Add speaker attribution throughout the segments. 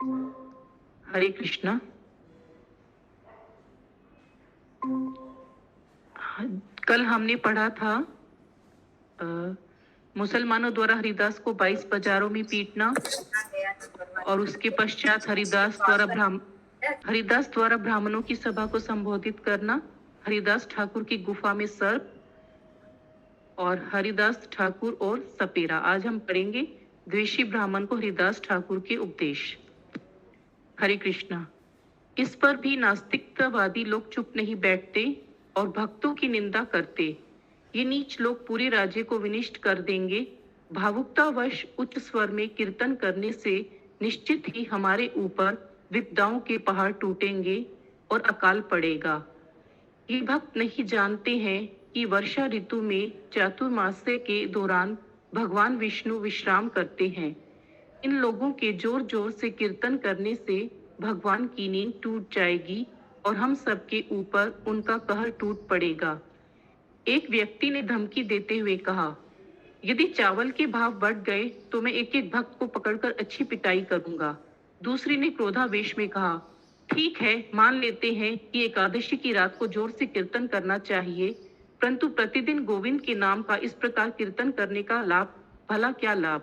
Speaker 1: हरे कृष्णा। कल हमने पढ़ा था मुसलमानों द्वारा हरिदास को 22 बाजारों में पीटना और उसके पश्चात हरिदास द्वारा ब्राह्मणों की सभा को संबोधित करना, हरिदास ठाकुर की गुफा में सर्प और हरिदास ठाकुर और सपेरा। आज हम पढ़ेंगे द्वेषी ब्राह्मण को हरिदास ठाकुर के उपदेश। हरे कृष्णा। इस पर भी नास्तिकतावादी लोग चुप नहीं बैठते और भक्तों की निंदा करते। ये नीच लोग पूरे राज्य को विनिष्ट कर देंगे। भावुकतावश उच्च स्वर में कीर्तन करने से निश्चित ही हमारे ऊपर विपदाओं के पहाड़ टूटेंगे और अकाल पड़ेगा। ये भक्त नहीं जानते हैं कि वर्षा ऋतु में चातुर्मास्य के दौरान भगवान विष्णु विश्राम करते हैं। इन लोगों के जोर जोर से कीर्तन करने से भगवान की नींद टूट जाएगी और हम सबके ऊपर उनका कहर टूट पड़ेगा। एक व्यक्ति ने धमकी देते हुए कहा, यदि चावल के भाव बढ़ गए तो मैं एक एक भक्त को पकड़कर अच्छी पिटाई करूंगा। दूसरी ने क्रोधावेश में कहा, ठीक है, मान लेते हैं कि एकादशी की रात को जोर से कीर्तन करना चाहिए, परंतु प्रतिदिन गोविंद के नाम का इस प्रकार कीर्तन करने का लाभ, भला क्या लाभ।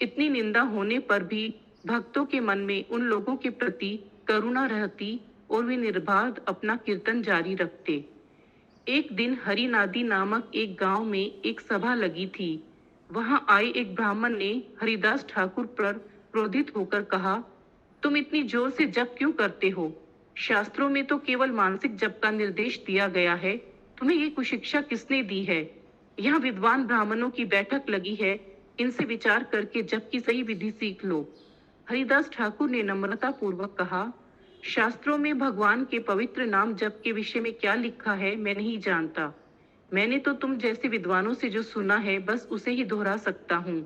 Speaker 1: इतनी निंदा होने पर भी भक्तों के मन में उन लोगों के प्रति करुणा रहती और वे निर्बाध अपना कीर्तन जारी रखते। एक दिन हरिनादी नामक एक गांव में एक सभा लगी थी। वहां आए एक ब्राह्मण ने हरिदास ठाकुर पर क्रोधित होकर कहा, तुम इतनी जोर से जप क्यों करते हो? शास्त्रों में तो केवल मानसिक जप का निर्देश दिया गया है, तुम्हें ये कुशिक्षा किसने दी है? यहाँ विद्वान ब्राह्मणों की बैठक लगी है, इनसे विचार करके जप की सही विधि सीख लो। हरिदास ठाकुर ने नम्रता पूर्वक कहा, शास्त्रों में भगवान के पवित्र नाम जप के विषय में क्या लिखा है मैं नहीं जानता। मैंने तो तुम जैसे विद्वानों से जो सुना है बस उसे ही दोहरा सकता हूँ।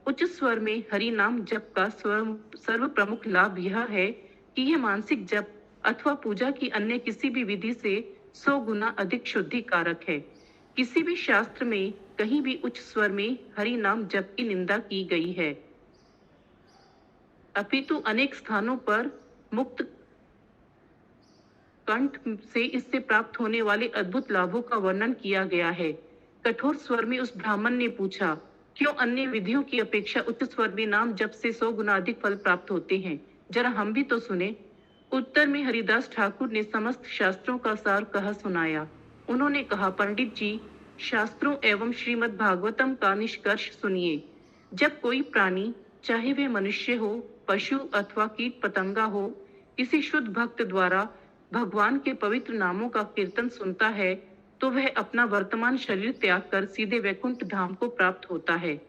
Speaker 1: उच्च स्वर में हरि नाम जप का सर्व प्रमुख लाभ यह है कि यह मानसिक जप अथवा पूजा की अन्य किसी भी विधि से 100 गुना अधिक शुद्धिकारक है। किसी भी शास्त्र में कहीं भी उच्च स्वर में हरि नाम जप की निंदा की गई है, अपितु अनेक स्थानों पर मुक्त कंठ से इससे प्राप्त होने वाले अद्भुत लाभों का वर्णन किया गया है। कठोर स्वर में उस ब्राह्मण ने पूछा, क्यों अन्य विधियों की अपेक्षा उच्च स्वर में नाम जप से 100 गुना अधिक फल प्राप्त होते हैं? जरा हम भी तो सुने। उत्तर में हरिदास ठाकुर ने समस्त शास्त्रों का सार कह सुनाया। उन्होंने कहा, पंडित जी, शास्त्रों एवं श्रीमद् भागवतम का निष्कर्ष सुनिए। जब कोई प्राणी, चाहे वह मनुष्य हो, पशु अथवा कीट पतंगा हो, किसी शुद्ध भक्त द्वारा भगवान के पवित्र नामों का कीर्तन सुनता है तो वह अपना वर्तमान शरीर त्याग कर सीधे वैकुंठ धाम को प्राप्त होता है।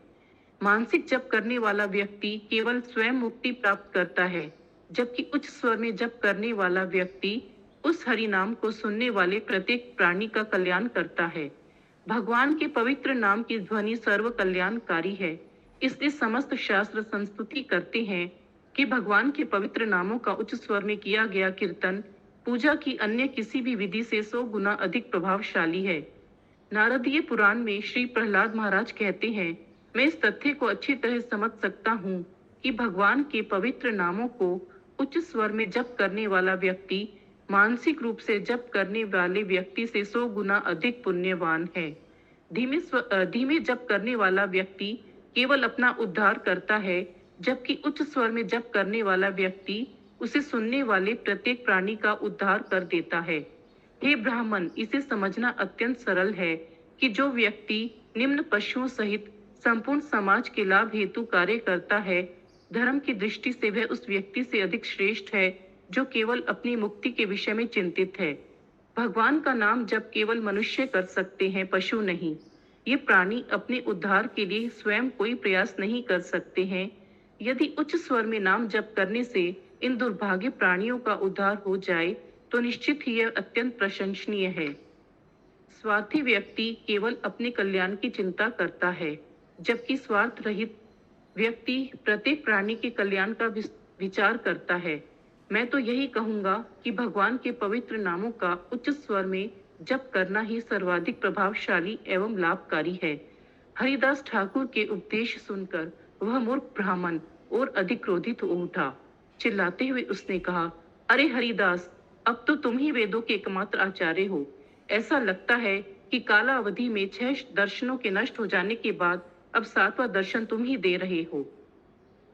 Speaker 1: मानसिक जप करने वाला व्यक्ति केवल स्वयं मुक्ति प्राप्त करता है, जबकि उच्च स्वर में जप करने वाला व्यक्ति उस हरि नाम को सुनने वाले प्रत्येक प्राणी का कल्याण करता है। भगवान के पवित्र नाम की ध्वनि सर्व कल्याणकारी है, इसलिए समस्त शास्त्र संस्तुति करते हैं कि भगवान के पवित्र नामों का उच्च स्वर में किया गया कीर्तन पूजा की अन्य किसी भी विधि से 100 गुना अधिक प्रभावशाली है। नारदीय पुराण में श्री प्रहलाद महाराज कहते हैं, मैं इस तथ्य को अच्छी तरह समझ सकता हूँ कि भगवान के पवित्र नामों को उच्च स्वर में जप करने वाला व्यक्ति मानसिक रूप से जप करने वाले व्यक्ति से 100 गुना अधिक पुण्यवान है। धीमे जप करने वाला व्यक्ति केवल अपना उद्धार करता है, जबकि उच्च स्वर में जप करने वाला व्यक्ति उसे सुनने वाले प्रत्येक प्राणी का उद्धार कर देता है। हे ब्राह्मण, इसे समझना अत्यंत सरल है कि जो व्यक्ति निम्न पशुओं सहित संपूर्ण समाज के लाभ हेतु कार्य करता है, धर्म की दृष्टि से वह उस व्यक्ति से अधिक श्रेष्ठ है जो केवल अपनी मुक्ति के विषय में चिंतित है। भगवान का नाम जब केवल मनुष्य कर सकते हैं, पशु नहीं। ये प्राणी अपने उद्धार के लिए स्वयं कोई प्रयास नहीं कर सकते हैं। यदि उच्च स्वर में नाम जप करने से इन दुर्भाग्य प्राणियों का उद्धार हो जाए तो निश्चित ही यह अत्यंत प्रशंसनीय है। स्वार्थी व्यक्ति केवल अपने कल्याण की चिंता करता है, जबकि स्वार्थ रहित व्यक्ति प्रत्येक प्राणी के कल्याण का विचार करता है। मैं तो यही कहूंगा कि भगवान के पवित्र नामों का उच्च स्वर में जप करना ही सर्वाधिक प्रभावशाली एवं लाभकारी है। हरिदास ठाकुर के उपदेश सुनकर वह मूर्ख ब्राह्मण और अधिक क्रोधित हो उठा। चिल्लाते हुए उसने कहा, अरे हरिदास, अब तो तुम ही वेदों के एकमात्र आचार्य हो। ऐसा लगता है कि काला अवधि में 6 दर्शनों के नष्ट हो जाने के बाद अब 7वां दर्शन तुम ही दे रहे हो।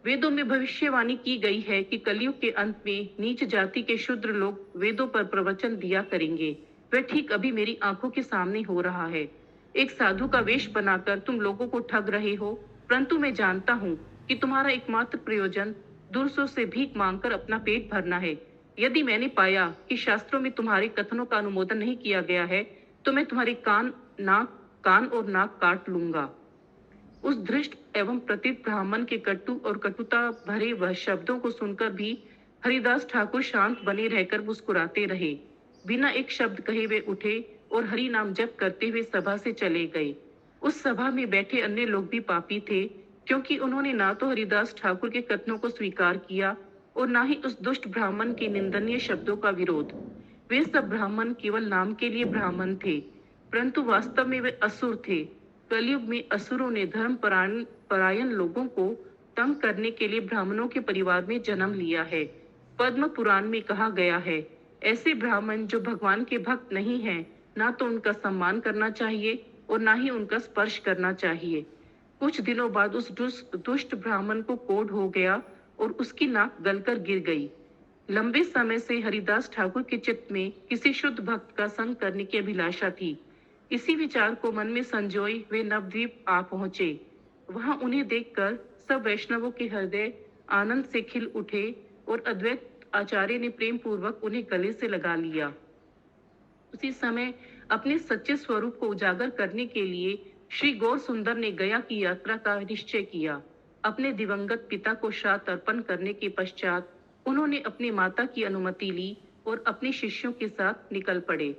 Speaker 1: वेदों में भविष्यवाणी की गई है कि कलयुग के अंत में नीच जाति के शूद्र लोग वेदों पर प्रवचन दिया करेंगे। वह ठीक अभी मेरी आंखों के सामने हो रहा है। एक साधु का वेश बनाकर तुम लोगों को ठग रहे हो, परंतु मैं जानता हूँ कि तुम्हारा एकमात्र प्रयोजन दूसरों से भीख मांगकर अपना पेट भरना है। यदि मैंने पाया कि शास्त्रों में तुम्हारे कथनों का अनुमोदन नहीं किया गया है, तो मैं तुम्हारे कान और नाक काट लूंगा। उस धृष्ट एवं प्रतीत ब्राह्मण के कटु और कटुता भरे वह शब्दों को सुनकर भी हरिदास ठाकुर शांत बने रहकर मुस्कुराते रहे। बिना एक शब्द कहे वे उठे और हरि नाम जप करते हुए सभा से चले गए। उस सभा में बैठे अन्य लोग भी पापी थे, क्योंकि उन्होंने ना तो हरिदास ठाकुर के कथनों को स्वीकार किया और ना ही उस दुष्ट ब्राह्मण के निंदनीय शब्दों का विरोध। वे सब ब्राह्मण केवल नाम के लिए ब्राह्मण थे, परंतु वास्तव में वे असुर थे। कलयुग में असुरों ने धर्म परायण लोगों को तंग करने के लिए ब्राह्मणों के परिवार में जन्म लिया है। पद्म पुराण में कहा गया है, ऐसे ब्राह्मण जो भगवान के भक्त नहीं हैं, ना तो उनका सम्मान करना चाहिए और ना ही उनका स्पर्श करना चाहिए। कुछ दिनों बाद उस दुष्ट ब्राह्मण को कोढ़ हो गया और उसकी नाक गलकर गिर गई। लंबे समय से हरिदास ठाकुर के चित्त में किसी शुद्ध भक्त का संग करने की अभिलाषा थी। इसी विचार को मन में संजोए वे नवद्वीप आ पहुंचे। वहां उन्हें देखकर सब वैष्णवों के हृदय आनंद से खिल उठे और अद्वैत आचार्य ने प्रेम पूर्वक उन्हें गले से लगा लिया। उसी समय अपने सच्चे स्वरूप को उजागर करने के लिए श्री गौर सुंदर ने गया की यात्रा का निश्चय किया। अपने दिवंगत पिता को श्राद्ध अर्पण करने के पश्चात उन्होंने अपनी माता की अनुमति ली और अपने शिष्यों के साथ निकल पड़े।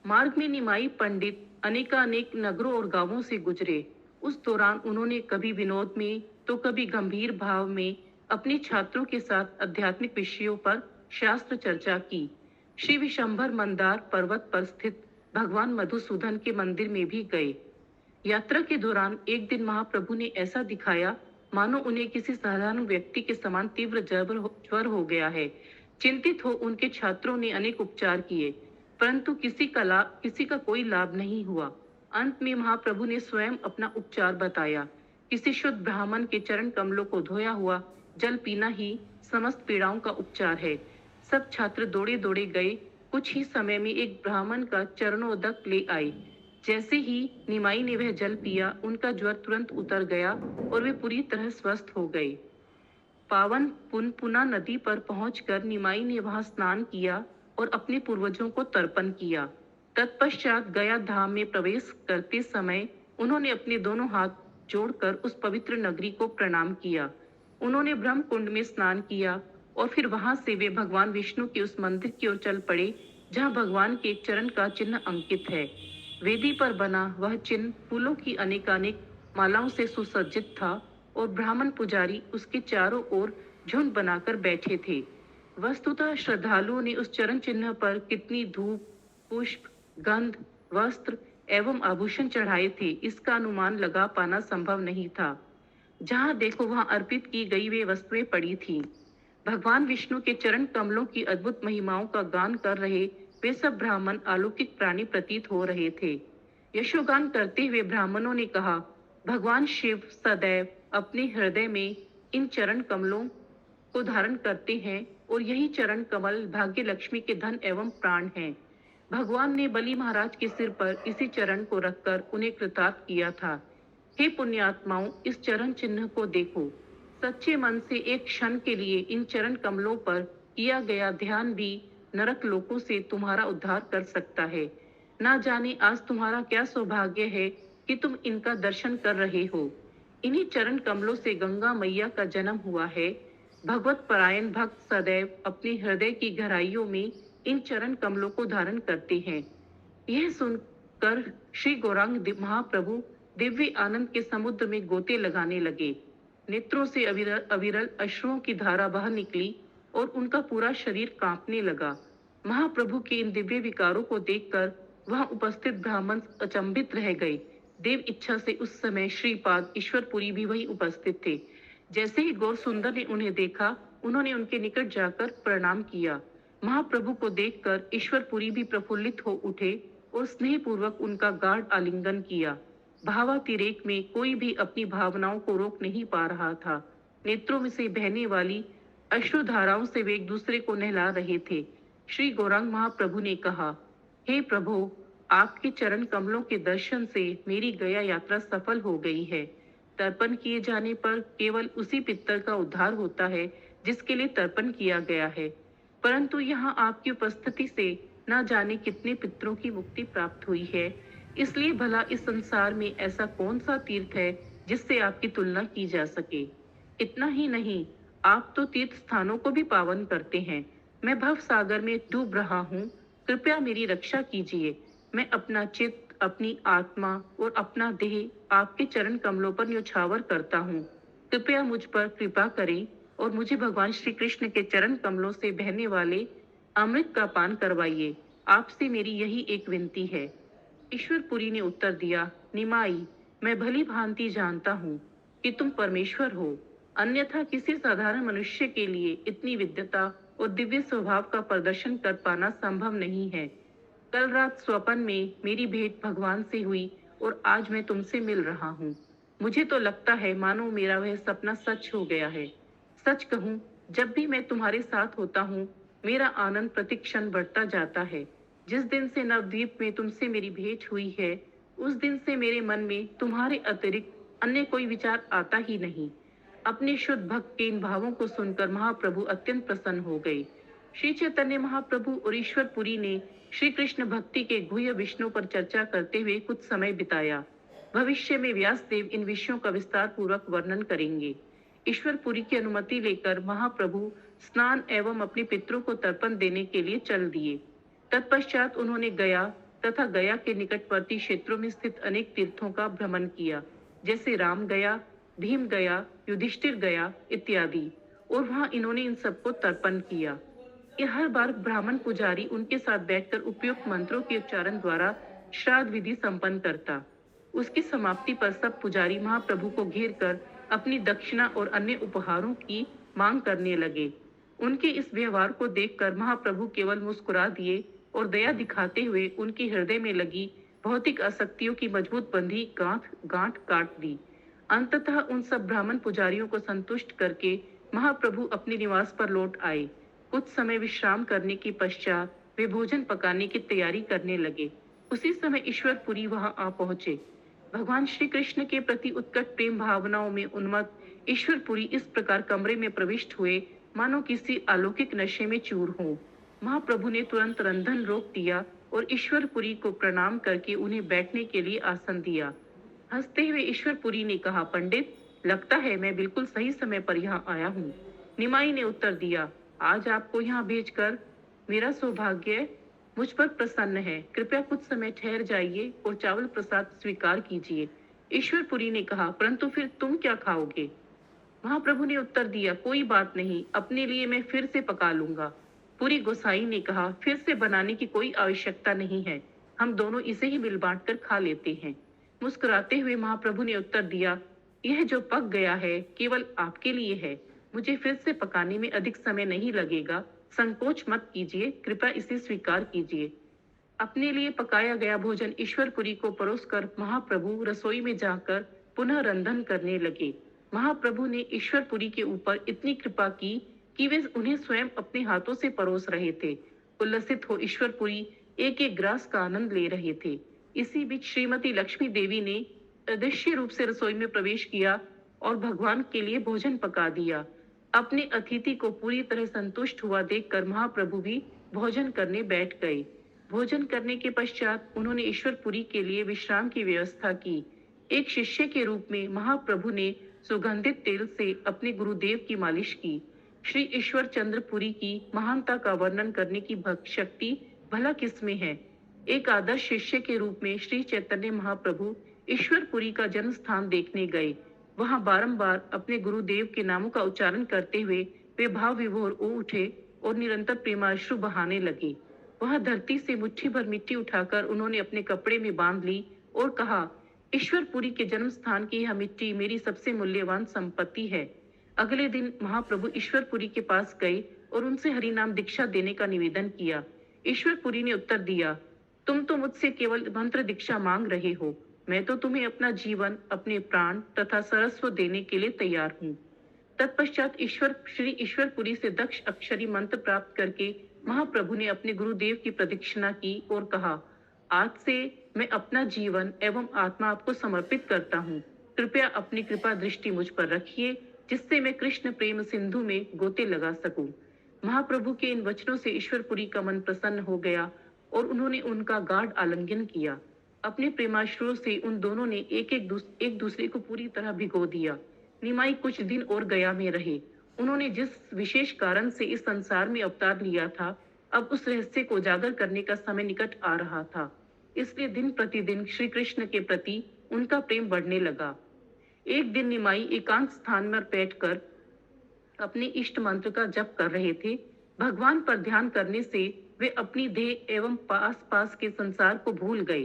Speaker 1: मार्ग में निमाई पंडित अनेकानेक नगरों और गांवों से गुजरे। उस दौरान उन्होंने कभी विनोद में तो कभी गंभीर भाव में अपने छात्रों के साथ आध्यात्मिक विषयों पर शास्त्र चर्चा की। श्री विशंभर मंदार पर्वत पर स्थित भगवान मधुसूदन के मंदिर में भी गए। यात्रा के दौरान एक दिन महाप्रभु ने ऐसा दिखाया मानो उन्हें किसी साधारण व्यक्ति के समान तीव्र ज्वर हो गया है। चिंतित हो उनके छात्रों ने अनेक उपचार किए, परंतु किसी का कोई लाभ नहीं हुआ। अंत में महाप्रभु ने स्वयं अपना उपचार बताया। किसी शुद्ध ब्राह्मण के चरण कमलों को धोया हुआ जल पीना ही समस्त पीड़ाओं का उपचार है। सब छात्र दौड़े दौड़े गए। कुछ ही समय में एक ब्राह्मण का चरणोदक ले आए। जैसे ही निमाई ने वह जल पिया, उनका ज्वर तुरंत उतर गया और वे पूरी तरह स्वस्थ हो गए। पावन पुनपुना नदी पर पहुंचकर निमाई ने वहां स्नान किया और अपने पूर्वजों को तर्पण किया। तत्पश्चात गया धाम में प्रवेश करते समय उन्होंने अपने दोनों हाथ जोड़कर उस पवित्र नगरी को प्रणाम किया। उन्होंने ब्रह्म कुंड में स्नान किया और फिर वहां से वे भगवान विष्णु के उस मंदिर की ओर चल पड़े जहां भगवान के एक चरण का चिन्ह अंकित है। वेदी पर बना वह चिन्ह फूलों की अनेकानेक मालाओं से सुसज्जित था और ब्राह्मण पुजारी उसके चारों ओर झुंड बनाकर बैठे थे। वस्तुतः श्रद्धालुओं ने उस चरण चिन्ह पर कितनी धूप, पुष्प, गंध, वस्त्र एवं आभूषण चढ़ाए थे, इसका अनुमान लगा पाना संभव नहीं था। जहां देखो वहां अर्पित की गई वे वस्तुएं पड़ी थीं। भगवान विष्णु के चरण कमलों की अद्भुत महिमाओं का गान कर रहे वे सब ब्राह्मण अलौकिक प्राणी प्रतीत हो रहे थे। यशोगान करते हुए ब्राह्मणों ने कहा, भगवान शिव सदैव अपने हृदय में इन चरण कमलों को धारण करते हैं और यही चरण कमल भाग्य लक्ष्मी के धन एवं प्राण हैं। भगवान ने बलि महाराज के सिर पर इसी चरण को रखकर उन्हें कृतार्थ किया था। हे पुण्यात्माओं, इस चरण चिन्ह को देखो। सच्चे मन से एक क्षण के लिए इन चरण कमलों पर किया गया ध्यान भी नरक लोकों से तुम्हारा उद्धार कर सकता है। ना जाने आज तुम्हारा क्या सौभाग्य है कि तुम इनका दर्शन कर रहे हो। इन्हीं चरण कमलों से गंगा मैया का जन्म हुआ है। भगवत परायण भक्त सदैव अपने हृदय की गहराइयों में इन चरण कमलों को धारण करते हैं। यह सुनकर श्री गौरांग महाप्रभु दिव्य आनंद के समुद्र में गोते लगाने लगे। नेत्रों से अविरल अश्रुओं की धारा बह निकली और उनका पूरा शरीर कांपने लगा। महाप्रभु के इन दिव्य विकारों को देखकर वहां उपस्थित ब्राह्मण अचंभित रह गए। देव इच्छा से उस समय श्रीपाद ईश्वरपुरी भी वहीं उपस्थित थे। जैसे ही गौर सुंदर ने उन्हें देखा, उन्होंने उनके निकट जाकर प्रणाम किया। महाप्रभु को देखकर ईश्वरपुरी भी प्रफुल्लित हो उठे और स्नेहपूर्वक उनका गाढ़ आलिंगन किया। भावातिरेक में कोई भी अपनी भावनाओं को रोक नहीं पा रहा था। नेत्रों में से बहने वाली अश्रुधाराओं से वे एक दूसरे को नहला रहे थे। श्री गौरांग महाप्रभु ने कहा, हे प्रभु, आपके चरण कमलों के दर्शन से मेरी गया यात्रा सफल हो गई है। तर्पण किए जाने पर केवल उसी पितर का उद्धार होता है जिसके लिए तर्पण किया गया है, परंतु यहाँ आपकी उपस्थिति से न जाने कितने पितरों की मुक्ति प्राप्त हुई है। इसलिए भला इस संसार में ऐसा कौन सा तीर्थ है जिससे आपकी तुलना की जा सके। इतना ही नहीं, आप तो तीर्थ स्थानों को भी पावन करते हैं। मैं भव सागर में डूब रहा हूँ, कृपया मेरी रक्षा कीजिए। मैं अपना चित्त, अपनी आत्मा और अपना देह आपके चरण कमलों पर न्योछावर करता हूँ। कृपया मुझ पर कृपा करें और मुझे भगवान श्री कृष्ण के चरण कमलों से बहने वाले अमृत का पान करवाइए। आपसे मेरी यही एक विनती है। ईश्वरपुरी ने उत्तर दिया, निमाई, मैं भली भांति जानता हूँ कि तुम परमेश्वर हो, अन्यथा किसी साधारण मनुष्य के लिए इतनी विद्वता और दिव्य स्वभाव का प्रदर्शन कर पाना संभव नहीं है। कल रात स्वप्न में मेरी भेंट भगवान से हुई और आज मैं तुमसे मिल रहा हूँ। मुझे तो लगता है मानो मेरा वह सपना सच हो गया है। सच कहूँ, जब भी मैं तुम्हारे साथ होता हूँ, मेरा आनंद प्रतिक्षण बढ़ता जाता है। जिस दिन से नवद्वीप में तुमसे मेरी भेंट हुई है, उस दिन से मेरे मन में तुम्हारे अतिरिक्त अन्य कोई विचार आता ही नहीं। अपने शुद्ध भक्त के इन भावों को सुनकर महाप्रभु अत्यंत प्रसन्न हो गए। श्री चैतन्य महाप्रभु और ईश्वरपुरी ने श्री कृष्ण भक्ति के गुह्य विषयों पर चर्चा करते हुए कुछ समय बिताया। भविष्य में व्यासदेव इन विषयों का विस्तार पूर्वक वर्णन करेंगे। ईश्वरपुरी की अनुमति लेकर महाप्रभु स्नान एवं अपने पितरों को तर्पण देने के लिए चल दिए। तत्पश्चात उन्होंने गया तथा गया के निकटवर्ती क्षेत्रों में स्थित अनेक तीर्थों का भ्रमण किया, जैसे राम गया, भीम गया, युधिष्ठिर गया इत्यादि, और वहां इन्होंने इन सबको तर्पण किया। ये हर बार ब्राह्मण पुजारी उनके साथ बैठकर उपयुक्त मंत्रों के उच्चारण द्वारा श्राद्ध विधि संपन्न करता। उसकी समाप्ति पर सब पुजारी महाप्रभु को घेर कर अपनी दक्षिणा और अन्य उपहारों की मांग करने लगे। उनके इस व्यवहार को देखकर महाप्रभु केवल मुस्कुरा दिए और दया दिखाते हुए उनके हृदय में लगी भौतिक आसक्तियों की मजबूत बंधी गांठ काट दी। अंततः उन सब ब्राह्मण पुजारियों को संतुष्ट करके महाप्रभु अपने निवास पर लौट आए। कुछ समय विश्राम करने के पश्चात वे भोजन पकाने की तैयारी करने लगे। उसी समय ईश्वरपुरी वहां आ पहुंचे। भगवान श्री कृष्ण के प्रति उत्कट प्रेम भावनाओं में उन्मत्त ईश्वरपुरी इस प्रकार कमरे में प्रविष्ट हुए मानो किसी अलौकिक नशे में चूर हो। महाप्रभु ने तुरंत रंधन रोक दिया और ईश्वरपुरी को प्रणाम करके उन्हें बैठने के लिए आसन दिया। हंसते हुए ईश्वरपुरी ने कहा, पंडित, लगता है मैं बिल्कुल सही समय पर यहाँ आया हूँ। निमाई ने उत्तर दिया, आज आपको यहाँ भेजकर मेरा सौभाग्य मुझ पर प्रसन्न है। कृपया कुछ समय ठहर जाइए और चावल प्रसाद स्वीकार कीजिए। ईश्वरपुरी ने कहा, परंतु फिर तुम क्या खाओगे? महाप्रभु ने उत्तर दिया, कोई बात नहीं, अपने लिए मैं फिर से पका लूंगा। पुरी गोसाई ने कहा, फिर से बनाने की कोई आवश्यकता नहीं है, हम दोनों इसे ही मिल बांट कर खा लेते हैं। मुस्कुराते हुए महाप्रभु ने उत्तर दिया, यह जो पक गया है केवल आपके लिए है, मुझे फिर से पकाने में अधिक समय नहीं लगेगा। संकोच मत कीजिए, कृपया इसे स्वीकार कीजिए। अपने लिए पकाया गया भोजन ईश्वरपुरी को परोसकर महाप्रभु रसोई में जाकर पुनः रंधन करने लगे। महाप्रभु ने ईश्वरपुरी के ऊपर इतनी कृपा की कि वे उन्हें स्वयं अपने हाथों से परोस रहे थे। उल्लसित हो ईश्वरपुरी एक एक ग्रास का आनंद ले रहे थे। इसी बीच श्रीमती लक्ष्मी देवी ने अदृश्य रूप से रसोई में प्रवेश किया और भगवान के लिए भोजन पका दिया। अपने अतिथि को पूरी तरह संतुष्ट हुआ देखकर महाप्रभु भी भोजन करने बैठ गए। भोजन करने के पश्चात उन्होंने ईश्वरपुरी के लिए विश्राम की व्यवस्था की। एक शिष्य के रूप में महाप्रभु ने सुगंधित तेल से अपने गुरुदेव की मालिश की। श्री ईश्वर चंद्रपुरी की महानता का वर्णन करने की भक्त शक्ति भला किसमें है। एक आदर्श शिष्य के रूप में श्री चैतन्य महाप्रभु ईश्वरपुरी का जन्म स्थान देखने गए। वहां बारंबार अपने गुरुदेव के नामों का उच्चारण करते हुए वे भाव विभोर हो उठे और निरंतर प्रेमाश्रु बहाने लगे। वहां धरती से मुट्ठी भर मिट्टी उठाकर उन्होंने अपने कपड़े में बांध ली और कहा, ईश्वरपुरी के जन्म स्थान की यह मिट्टी मेरी सबसे मूल्यवान संपत्ति है। अगले दिन महाप्रभु ईश्वरपुरी के पास गए और उनसे हरि नाम दीक्षा देने का निवेदन किया। ईश्वरपुरी ने उत्तर दिया, तुम तो मुझसे केवल मंत्र दीक्षा मांग रहे हो, मैं तो तुम्हें अपना जीवन, अपने प्राण तथा सर्वस्व देने के लिए तैयार हूँ। तत्पश्चात श्री ईश्वरपुरी से दक्ष अक्षरी मंत्र प्राप्त करके महाप्रभु ने अपने गुरुदेव की प्रदक्षिणा की और कहा, आज से मैं अपना जीवन एवं आत्मा आपको समर्पित करता हूँ। कृपया अपनी कृपा दृष्टि मुझ पर रखिए, जिससे मैं कृष्ण प्रेम सिंधु में गोते लगा सकूं। महाप्रभु के इन वचनों से ईश्वरपुरी का मन प्रसन्न हो गया और उन्होंने उनका गाढ़ आलिंगन किया। अपने प्रेमाश्रुओं से उन दोनों ने एक दूसरे को पूरी तरह भिगो दिया। निमाई कुछ दिन और गया में रहे। उन्होंने जिस विशेष कारण से इस संसार में अवतार लिया था, अब उस रहस्य को उजागर करने का समय निकट आ रहा था। इसलिए दिन प्रतिदिन श्री कृष्ण के प्रति उनका प्रेम बढ़ने लगा। एक दिन निमाई एकांत स्थान में बैठकर अपने इष्ट मंत्र का जप कर रहे थे। भगवान पर ध्यान करने से वे अपनी देह एवं पास पास के संसार को भूल गए।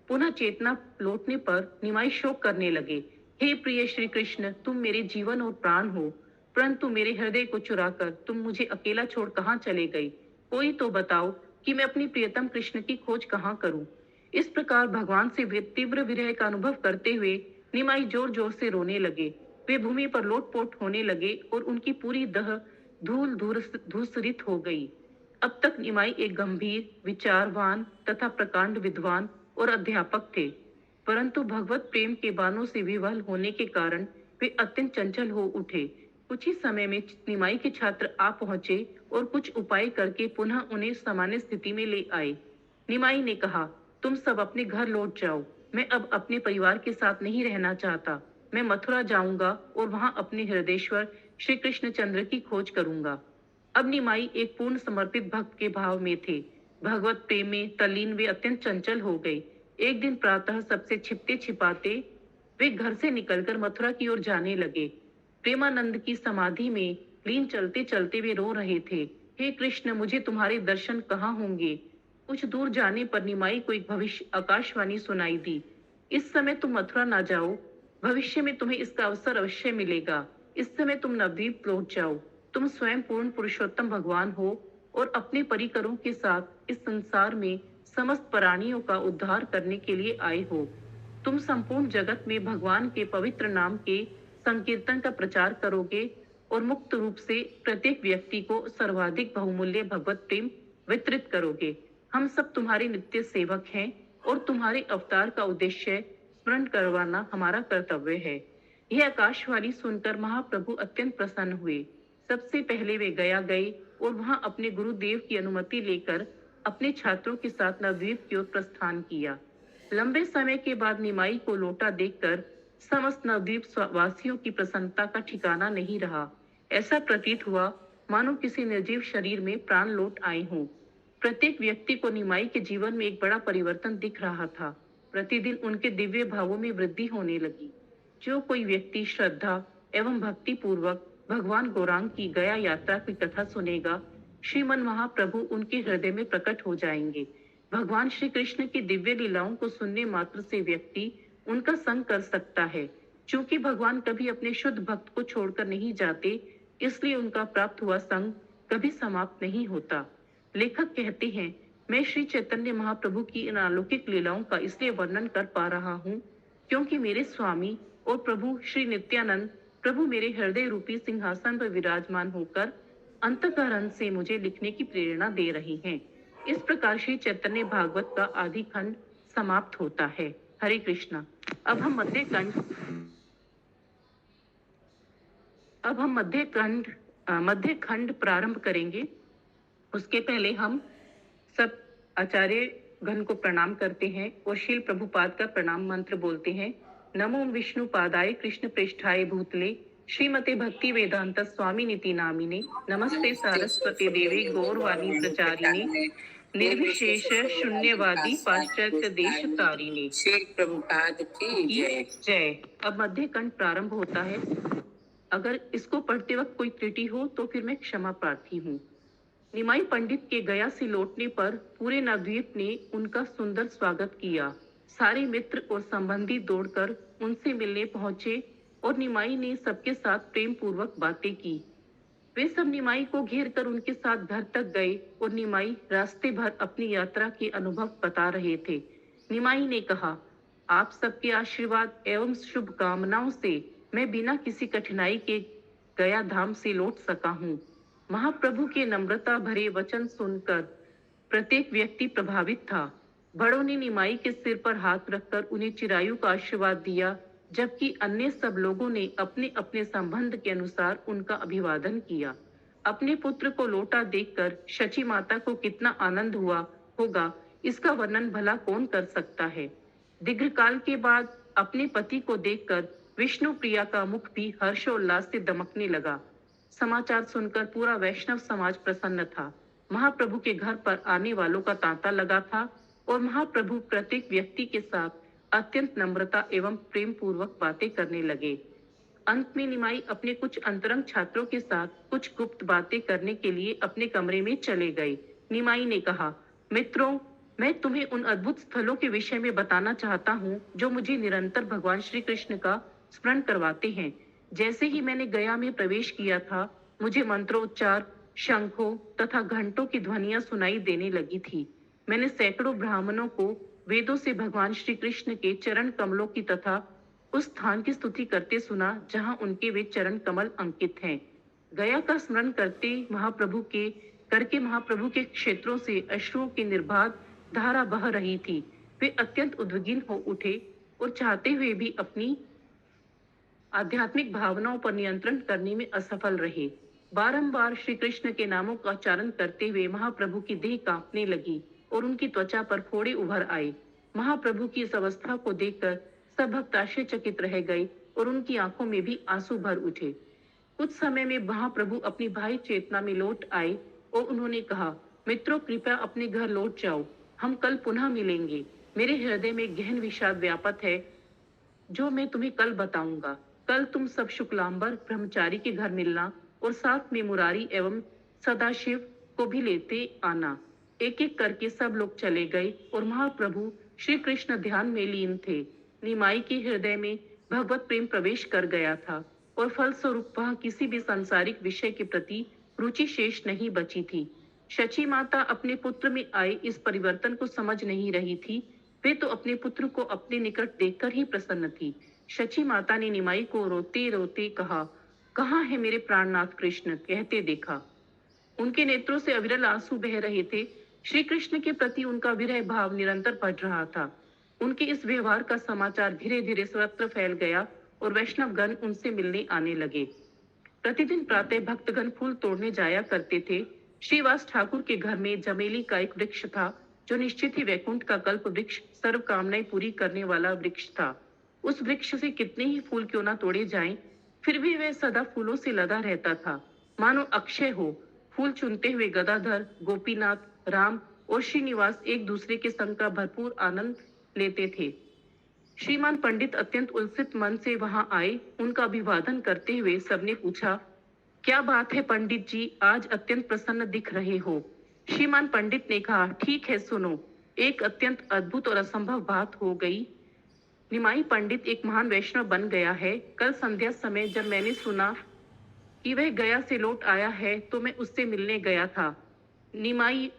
Speaker 1: पुनः चेतना लौटने पर निमाई शोक करने लगे। हे प्रिय श्री कृष्ण, तुम मेरे जीवन और प्राण हो, परंतु मेरे हृदय को चुराकर तुम मुझे अकेला छोड़ कहाँ चले गए? कोई तो बताओ कि मैं अपनी प्रियतम कृष्ण की खोज कहाँ करूं? इस प्रकार भगवान से वे तीव्र विरह का अनुभव करते हुए निमाई जोर जोर से रोने लगे। वे भूमि पर लोटपोट होने लगे और उनकी पूरी देह धूसरित हो गई। अब तक निमाई एक गंभीर, विचारवान तथा प्रकांड विद्वान और अध्यापक थे, परंतु भगवत प्रेम के बाणों से विवल होने के कारण वे अत्यंत चंचल हो उठे। कुछ ही समय में निमाई के छात्र आ पहुंचे और कुछ उपाय करके पुनः उन्हें सामान्य स्थिति में ले आए। निमाई ने कहा, तुम सब अपने घर लौट जाओ। मैं अब अपने परिवार के साथ नहीं रहना चाहता। मैं मथुरा जाऊंगा और वहां अपने हृदयेश्वर श्री कृष्ण चंद्र की खोज करूंगा। अब निमाई एक पूर्ण समर्पित भक्त के भाव में थे। भगवत प्रेम में तल्लीन वे अत्यंत चंचल हो गए। एक दिन प्रातः सबसे छिपते छिपाते वे घर से निकलकर मथुरा की ओर जाने लगे। प्रेमानंद की समाधि में लीन चलते चलते वे रो रहे थे, हे कृष्ण, मुझे तुम्हारे दर्शन कहाँ होंगे? कुछ दूर जाने पर निमाई को एक भविष्य आकाशवाणी सुनाई दी, इस समय तुम मथुरा ना जाओ, भविष्य में तुम्हें इसका अवसर अवश्य मिलेगा। इस समय तुम नवद्वीप लौट जाओ। तुम स्वयं पूर्ण पुरुषोत्तम भगवान हो और अपने परिकरों के साथ इस संसार में समस्त प्राणियों का उद्धार करने के लिए आए हो। तुम संपूर्ण जगत में भगवान के पवित्र नाम के संकीर्तन का प्रचार करोगे और मुक्त रूप से प्रत्येक व्यक्ति को सर्वाधिक बहुमूल्य भगवत प्रेम वितरित करोगे। हम सब तुम्हारे नित्य सेवक हैं और तुम्हारे अवतार का उद्देश्य स्मरण करवाना हमारा कर्तव्य है। यह आकाशवाणी सुनकर महाप्रभु अत्यंत प्रसन्न हुए। सबसे पहले वे गया गए और वहां अपने गुरुदेव की अनुमति लेकर अपने छात्रों के साथ नवद्वीप की ओर प्रस्थान किया। लंबे समय के बाद निमाई को लौटा देखकर समस्त नवद्वीप वासियों की प्रसन्नता का ठिकाना नहीं रहा। ऐसा प्रतीत हुआ मानो किसी निर्जीव शरीर में प्राण लौट आए हों। प्रत्येक व्यक्ति को निमाई के जीवन में एक बड़ा परिवर्तन दिख रहा था। प्रतिदिन उनके दिव्य भावों में वृद्धि होने लगी। जो कोई व्यक्ति श्रद्धा एवं भक्ति पूर्वक भगवान गौरांग की गया यात्रा की कथा सुनेगा, श्रीमन महाप्रभु उनके हृदय में प्रकट हो जाएंगे। भगवान श्री कृष्ण की दिव्य लीलाओं को सुनने मात्र से व्यक्ति उनका संग कर सकता है। चूंकि भगवान कभी अपने शुद्ध भक्त को छोड़कर नहीं जाते, इसलिए उनका प्राप्त हुआ संग कभी समाप्त नहीं होता। लेखक कहते हैं, मैं श्री चैतन्य महाप्रभु की इन अलौकिक लीलाओं का इसलिए वर्णन कर पा रहा हूँ क्योंकि मेरे स्वामी और प्रभु श्री नित्यानंद प्रभु मेरे हृदय रूपी सिंहासन पर विराजमान होकर अंतःकरण से मुझे लिखने की प्रेरणा दे रहे हैं। इस प्रकार श्री चैतन्य भागवत का आदि खंड समाप्त होता है। हरे कृष्णा। अब हम मध्य खंड प्रारंभ करेंगे। उसके पहले हम सब आचार्य गण को प्रणाम करते हैं और श्रील प्रभुपाद का प्रणाम मंत्र बोलते हैं। नमो विष्णु पादाय कृष्ण पृष्ठाय भूतले श्रीमते भक्ति वेदांत स्वामी नीति नामिने नमस्ते सारस्वती देवी गौरवाणी प्रचारिणे निर्विशेष शून्यवादी पाश्चात्य देश तारिणे।
Speaker 2: श्री प्रभुपाद की
Speaker 1: जय। अब मध्य खंड प्रारंभ होता है। अगर इसको पढ़ते वक्त कोई त्रुटि हो तो फिर मैं क्षमा प्रार्थी हूँ। निमाई पंडित के गया से लौटने पर पूरे नवद्वीप ने उनका सुंदर स्वागत किया। सारे मित्र और संबंधी दौड़कर उनसे मिलने पहुंचे और निमाई ने सबके साथ प्रेम पूर्वक बातें की। वे सब निमाई को घेर कर उनके साथ घर तक गए और निमाई रास्ते भर अपनी यात्रा के अनुभव बता रहे थे। निमाई ने कहा, आप सबके आशीर्वाद एवं शुभकामनाओं से मैं बिना किसी कठिनाई के गया धाम से लौट सका हूँ। महाप्रभु के नम्रता भरे वचन सुनकर प्रत्येक व्यक्ति प्रभावित था। बड़ों ने निमाई के सिर पर हाथ रखकर उन्हें चिरायु का आशीर्वाद दिया, जबकि अन्य सब लोगों ने अपने अपने संबंध के अनुसार उनका अभिवादन किया। अपने पुत्र को लौटा देखकर शची माता को कितना आनंद हुआ होगा, इसका वर्णन भला कौन कर सकता है। दीर्घकाल के बाद अपने पति को देखकर विष्णु प्रिया का मुख भी हर्षोल्लास से दमकने लगा। समाचार सुनकर पूरा वैष्णव समाज प्रसन्न था। महाप्रभु के घर पर आने वालों का तांता लगा था और महाप्रभु प्रत्येक व्यक्ति के साथ अत्यंत नम्रता एवं प्रेम पूर्वक बातें करने लगे। अंत में निमाई अपने कुछ अंतरंग छात्रों के साथ कुछ गुप्त बातें करने के लिए अपने कमरे में चले गए। निमाई ने कहा, मित्रों, मैं तुम्हें उन अद्भुत स्थलों के विषय में बताना चाहता हूँ जो मुझे निरंतर भगवान श्री कृष्ण का स्मरण करवाते हैं। जैसे ही मैंने गया में प्रवेश किया था, मुझे मंत्रोच्चार, शंखों तथा घंटों की ध्वनियां सुनाई देने लगी थी। मैंने सैकड़ों ब्राह्मणों को वेदों से भगवान श्री कृष्ण के चरण कमलों की तथा उस स्थान की स्तुति करते सुना जहां उनके वे चरण कमल अंकित हैं। गया का स्मरण करके महाप्रभु के क्षेत्रों से अश्रुओं की निर्बाध धारा बह रही थी। वे अत्यंत उद्विग्न हो उठे और चाहते हुए भी अपनी आध्यात्मिक भावनाओं पर नियंत्रण करने में असफल रहे। बारंबार श्री कृष्ण के नामों का उच्चारण करते हुए महाप्रभु की देह कांपने लगी और उनकी त्वचा पर फोड़े उभर आए। महाप्रभु की इस अवस्था को देखकर सब भक्त आश्चर्यचकित रह गए और उनकी आंखों में भी आंसू भर उठे। कुछ समय में महाप्रभु अपनी भाई चेतना में लौट आए और उन्होंने कहा, मित्रों, कृपया अपने घर लौट जाओ, हम कल पुनः मिलेंगे। मेरे हृदय में गहन विषाद व्याप्त है जो मैं तुम्हें कल बताऊंगा। कल तुम सब शुक्लांबर ब्रह्मचारी के घर मिलना और साथ में मुरारी एवं सदाशिव को भी लेते आना। एक एक करके सब लोग चले गए और महाप्रभु श्री कृष्ण ध्यान में लीन थे। निमाई के हृदय में भगवत प्रेम प्रवेश कर गया था और फलस्वरूप वह किसी भी सांसारिक विषय के प्रति रुचि शेष नहीं बची थी। शची माता अपने पुत्र में आए इस परिवर्तन को समझ नहीं रही थी। वे तो अपने पुत्र को अपने निकट देखकर ही प्रसन्न थी। शची माता ने निमाई को रोते रोते कहा, कहाँ है मेरे प्राणनाथ कृष्ण, कहते देखा। उनके नेत्रों से अविरल आंसू बह रहे थे। श्री कृष्ण के प्रति उनका विरह भाव निरंतर बढ़ रहा था। उनके इस व्यवहार का समाचार धीरे धीरे सर्वत्र फैल गया और वैष्णव गण उनसे मिलने आने लगे। प्रतिदिन प्रातः भक्तगण फूल तोड़ने जाया करते थे। श्रीवास ठाकुर के घर में जमेली का एक वृक्ष था जो निश्चित ही वैकुंठ का कल्प वृक्ष, सर्व कामनाएं पूरी करने वाला वृक्ष था। उस वृक्ष से कितने ही फूल क्यों ना तोड़े जाएं, फिर भी वह सदा फूलों से लदा रहता था, मानो अक्षय हो। फूल चुनते हुए गदाधर, गोपीनाथ, राम और श्रीनिवास एक दूसरे के संग का भरपूर आनंद लेते थे। श्रीमान पंडित अत्यंत उल्सित मन से वहां आए। उनका अभिवादन करते हुए सबने पूछा, क्या बात है पंडित जी, आज अत्यंत प्रसन्न दिख रहे हो। श्रीमान पंडित ने कहा, ठीक है, सुनो, एक अत्यंत अद्भुत और असंभव बात हो गई। निमाई पंडित एक महान वैष्णव बन गया है। कल संध्या समय जब मैंने सुना कि वह गया से लौट आया है तो मैं उससे मिलने गया था। निमाई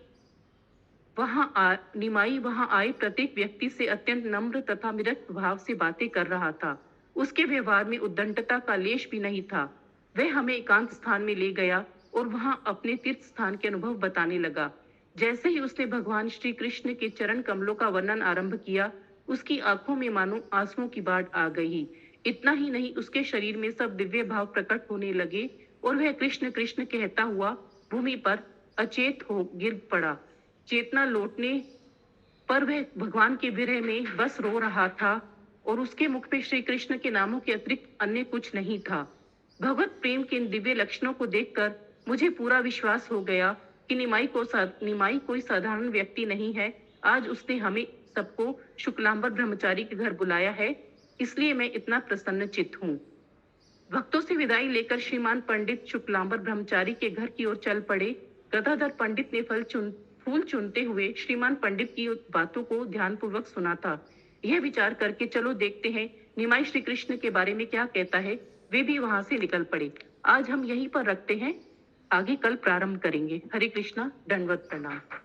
Speaker 1: वहां आए प्रत्येक व्यक्ति से अत्यंत नम्र तथा विरक्त भाव से बातें कर रहा था। उसके व्यवहार में उद्दंडता का लेश भी नहीं था। वह हमें एकांत स्थान में ले गया और वहां अपने तीर्थ स्थान के अनुभव बताने लगा। जैसे ही उसने भगवान श्री कृष्ण के चरण कमलों का वर्णन आरंभ किया, उसकी आंखों में मानो आंसुओं की बाढ़ आ गई। इतना ही नहीं, उसके शरीर में सब दिव्य भाव प्रकट होने लगे और वह कृष्ण कृष्ण कहता हुआ भूमि पर अचेत हो गिर पड़ा। चेतना लौटने पर वह भगवान के विरह में बस रो रहा था और उसके मुख पे श्री कृष्ण के नामों के अतिरिक्त अन्य कुछ नहीं था। भगवत प्रेम के इन दिव्य लक्षणों को देखकर मुझे पूरा विश्वास हो गया कि निमाई कोई साधारण व्यक्ति नहीं है। आज उसने हमें सबको शुक्लांबर ब्रह्मचारी के घर बुलाया है, इसलिए मैं इतना प्रसन्न चित्त हूँ। भक्तों से विदाई लेकर श्रीमान पंडित शुक्लांबर ब्रह्मचारी के घर की ओर चल पड़े। गदाधर पंडित ने फूल चुनते हुए श्रीमान पंडित की बातों को ध्यानपूर्वक सुना था। यह विचार करके चलो देखते हैं निमाई श्री कृष्ण के बारे में क्या कहता है, वे भी वहां से निकल पड़े। आज हम यहीं पर रखते हैं, आगे कल प्रारंभ करेंगे। हरे कृष्णा, दंडवत प्रणाम।